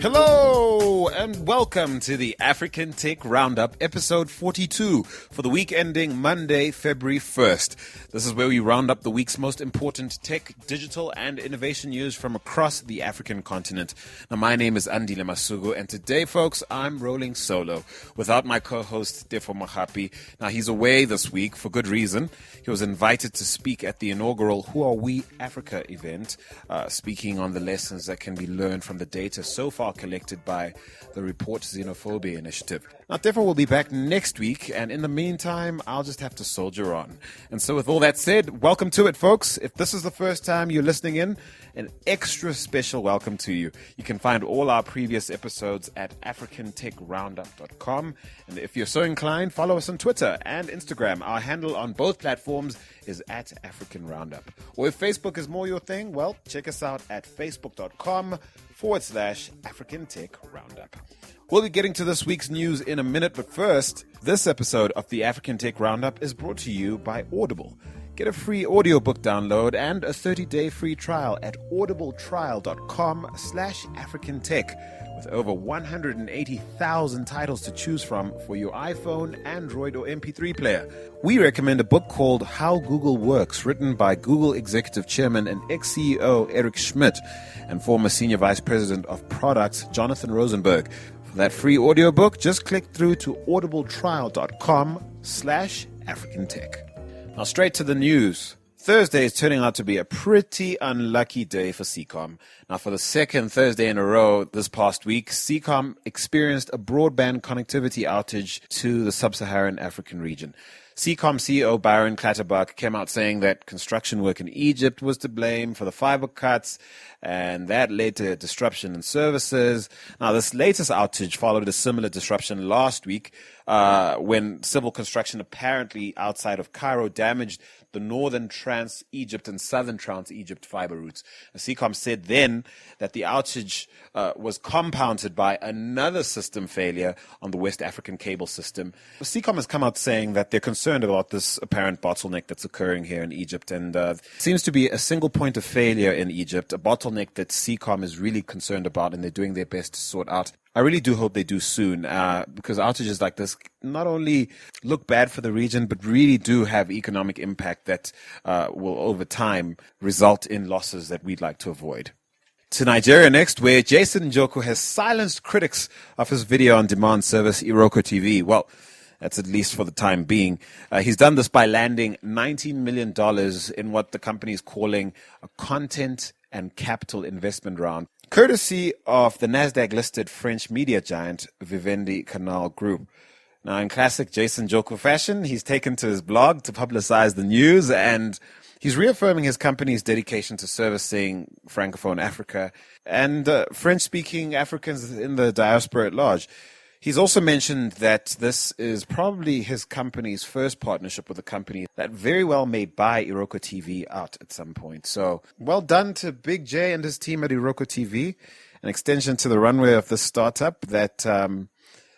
Hello and welcome to the African Tech Roundup, episode 42 for the week ending Monday, February 1st. This is where we round up the week's most important tech, digital and innovation news from across the African continent. Now, my name is Andile Masugu, and today, folks, I'm rolling solo without my co-host Defo Mahapi. Now, he's away this week for good reason. He was invited to speak at the inaugural Who Are We Africa event, speaking on the lessons that can be learned from the data so far collected by the Report Xenophobia Initiative. Now, Defo will be back next week, and in the meantime, I'll just have to soldier on. And so with all that said, welcome to it, folks. If this is the first time you're listening in, an extra special welcome to you. You can find all our previous episodes at africantechroundup.com. And if you're so inclined, follow us on Twitter and Instagram. Our handle on both platforms is at African Roundup. Or if Facebook is more your thing, well, check us out at facebook.com/African Tech Roundup. We'll be getting to this week's news in a minute, but first, this episode of the African Tech Roundup is brought to you by Audible. Get a free audiobook download and a 30-day free trial at audibletrial.com/AfricanTech with over 180,000 titles to choose from for your iPhone, Android, or MP3 player. We recommend a book called How Google Works, written by Google Executive Chairman and ex-CEO Eric Schmidt and former Senior Vice President of Products Jonathan Rosenberg. For that free audiobook, just click through to audibletrial.com/AfricanTech. Now, straight to the news. Thursday is turning out to be a pretty unlucky day for SEACOM. Now, for the second Thursday in a row this past week, SEACOM experienced a broadband connectivity outage to the sub-Saharan African region. SEACOM CEO Byron Clatterbuck came out saying that construction work in Egypt was to blame for the fiber cuts, and that led to a disruption in services. Now, this latest outage followed a similar disruption last week when civil construction apparently outside of Cairo damaged the northern Trans-Egypt and southern Trans-Egypt fiber routes. SEACOM said then that the outage was compounded by another system failure on the West African cable system. SEACOM has come out saying that they're concerned about this apparent bottleneck that's occurring here in Egypt, and seems to be a single point of failure in Egypt, a bottleneck that SEACOM is really concerned about, and they're doing their best to sort out. I really do hope they do soon, because outages like this not only look bad for the region, but really do have economic impact that will over time result in losses that we'd like to avoid. To Nigeria next, where Jason Njoku has silenced critics of his video-on-demand service Iroko TV. Well, that's at least for the time being. He's done this by landing $19 million in what the company is calling a content and capital investment round, courtesy of the Nasdaq-listed French media giant Vivendi Canal Group. Now, in classic Jason Njoku fashion, he's taken to his blog to publicize the news, and he's reaffirming his company's dedication to servicing Francophone Africa and French-speaking Africans in the diaspora at large. He's also mentioned that this is probably his company's first partnership with a company that very well may buy Iroko TV out at some point. So well done to Big J and his team at Iroko TV, an extension to the runway of this startup that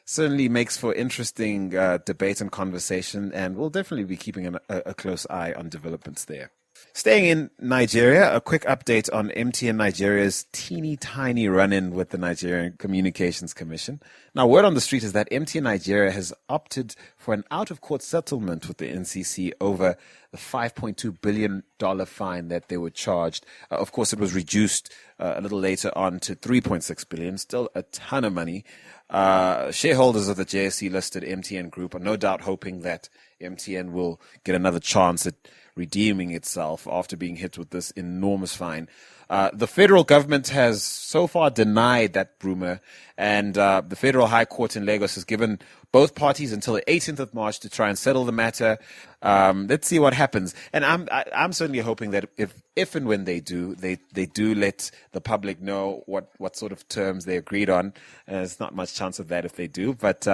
certainly makes for interesting debate and conversation, and we'll definitely be keeping a close eye on developments there. Staying in Nigeria, a quick update on MTN Nigeria's teeny tiny run-in with the Nigerian Communications Commission. Now, word on the street is that MTN Nigeria has opted for an out-of-court settlement with the NCC over the $5.2 billion fine that they were charged. Of course, it was reduced a little later on to $3.6 billion, still a ton of money. Shareholders of the JSE-listed MTN Group are no doubt hoping that MTN will get another chance at redeeming itself after being hit with this enormous fine. The federal government has so far denied that rumor, and the Federal High Court in Lagos has given both parties until the 18th of March to try and settle the matter. Let's see what happens. And I'm certainly hoping that if and when they do, they do let the public know what sort of terms they agreed on. There's not much chance of that if they do, but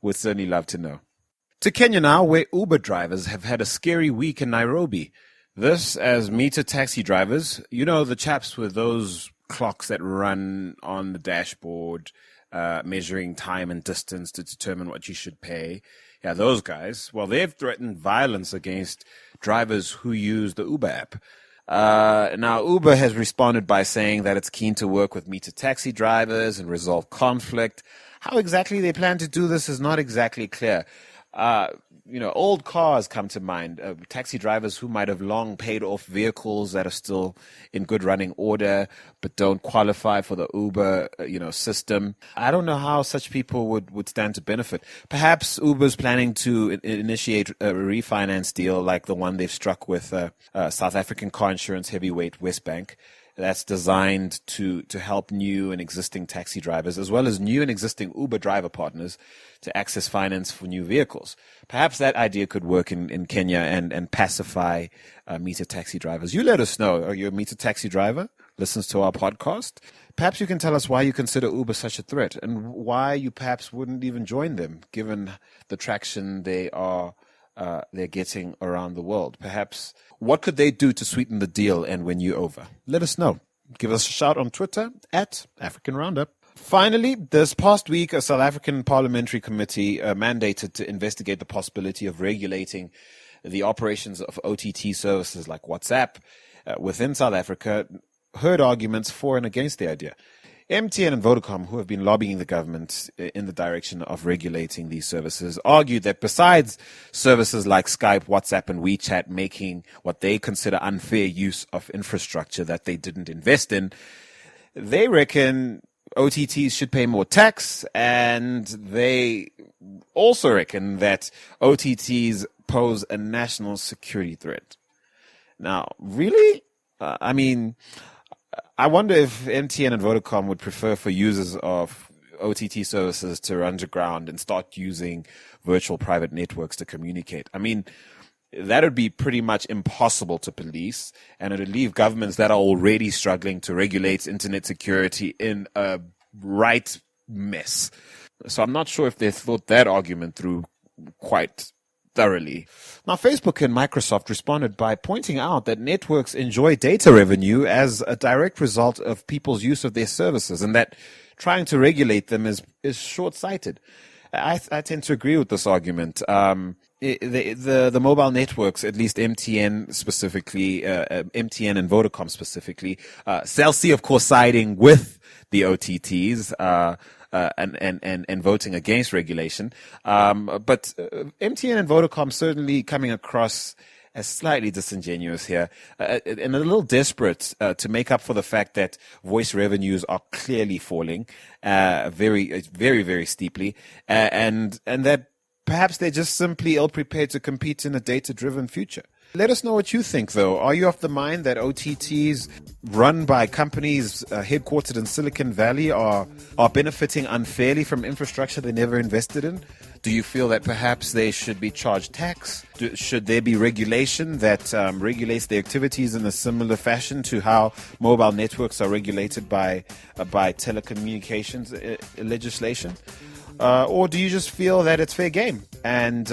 we'd certainly love to know. To Kenya now, where Uber drivers have had a scary week in Nairobi. This as meter taxi drivers, you know, the chaps with those clocks that run on the dashboard, measuring time and distance to determine what you should pay. Yeah, those guys. Well, they've threatened violence against drivers who use the Uber app. Now, Uber has responded by saying that it's keen to work with meter taxi drivers and resolve conflict. How exactly they plan to do this is not exactly clear. Old cars come to mind, taxi drivers who might have long paid off vehicles that are still in good running order, but don't qualify for the Uber, system. I don't know how such people would stand to benefit. Perhaps Uber's planning to initiate a refinance deal like the one they've struck with South African car insurance heavyweight Westbank. That's designed to help new and existing taxi drivers, as well as new and existing Uber driver partners, to access finance for new vehicles. Perhaps that idea could work in Kenya and pacify meter taxi drivers. You let us know. Are you a meter taxi driver? Listens to our podcast? Perhaps you can tell us why you consider Uber such a threat and why you perhaps wouldn't even join them, given the traction they're getting around the world. Perhaps what could they do to sweeten the deal and win you over? Let us know. Give us a shout on Twitter at African Roundup. Finally, this past week, a South African parliamentary committee mandated to investigate the possibility of regulating the operations of OTT services like WhatsApp within South Africa, heard arguments for and against the idea. MTN and Vodacom, who have been lobbying the government in the direction of regulating these services, argued that besides services like Skype, WhatsApp, and WeChat making what they consider unfair use of infrastructure that they didn't invest in, they reckon OTTs should pay more tax, and they also reckon that OTTs pose a national security threat. Now, really? I wonder if MTN and Vodacom would prefer for users of OTT services to run underground and start using virtual private networks to communicate. That would be pretty much impossible to police, and it would leave governments that are already struggling to regulate internet security in a right mess. So I'm not sure if they thought that argument through quite thoroughly. Now, Facebook and Microsoft responded by pointing out that networks enjoy data revenue as a direct result of people's use of their services, and that trying to regulate them is short-sighted. I tend to agree with this argument. The mobile networks, at least MTN specifically, MTN and Vodacom specifically, Cell C, of course, siding with the OTTs, and voting against regulation. But MTN and Vodacom certainly coming across as slightly disingenuous here, and a little desperate to make up for the fact that voice revenues are clearly falling very, very, very steeply, and that perhaps they're just simply ill-prepared to compete in a data-driven future. Let us know what you think, though. Are you of the mind that OTTs run by companies headquartered in Silicon Valley are benefiting unfairly from infrastructure they never invested in? Do you feel that perhaps they should be charged tax? Should there be regulation that regulates their activities in a similar fashion to how mobile networks are regulated by telecommunications legislation? Or do you just feel that it's fair game? And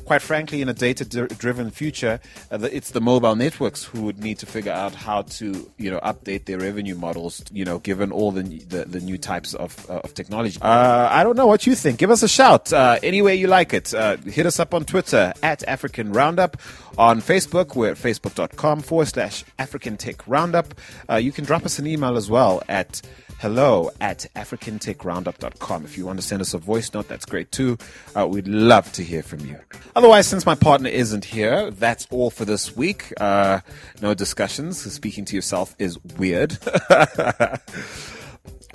quite frankly, in a data-driven future, it's the mobile networks who would need to figure out how to, update their revenue models, given all the new types of technology. I don't know what you think. Give us a shout any way you like it. Hit us up on Twitter at African Roundup. On Facebook, we're at facebook.com/African Tech Roundup. You can drop us an email as well at hello@africantechroundup.com. If you want to send us a voice note, that's great too. We'd love to hear from you. Otherwise, since my partner isn't here, that's all for this week. No discussions. Speaking to yourself is weird.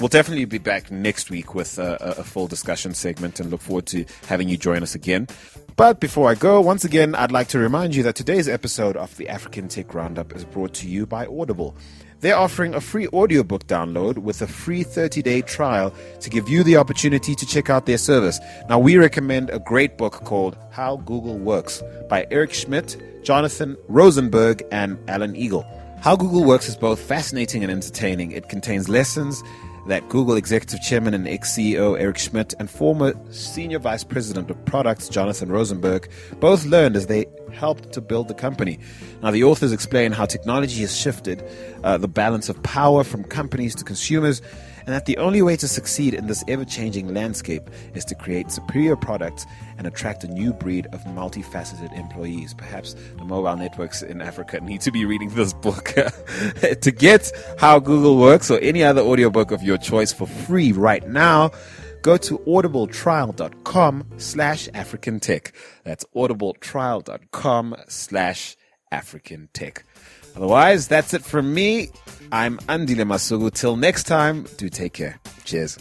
We'll definitely be back next week with a full discussion segment and look forward to having you join us again. But before I go, once again, I'd like to remind you that today's episode of the African Tech Roundup is brought to you by Audible. They're offering a free audiobook download with a free 30-day trial to give you the opportunity to check out their service. Now, we recommend a great book called How Google Works by Eric Schmidt, Jonathan Rosenberg, and Alan Eagle. How Google Works is both fascinating and entertaining. It contains lessons that Google Executive Chairman and ex-CEO Eric Schmidt and former Senior Vice President of Products Jonathan Rosenberg both learned as they helped to build the company. Now, the authors explain how technology has shifted the balance of power from companies to consumers and that the only way to succeed in this ever-changing landscape is to create superior products and attract a new breed of multifaceted employees. Perhaps the mobile networks in Africa need to be reading this book. To get How Google Works or any other audiobook of your choice for free right now, go to audibletrial.com/AfricanTech. That's audibletrial.com/AfricanTech. Otherwise, that's it from me. I'm Andile Masugu. Till next time, do take care. Cheers.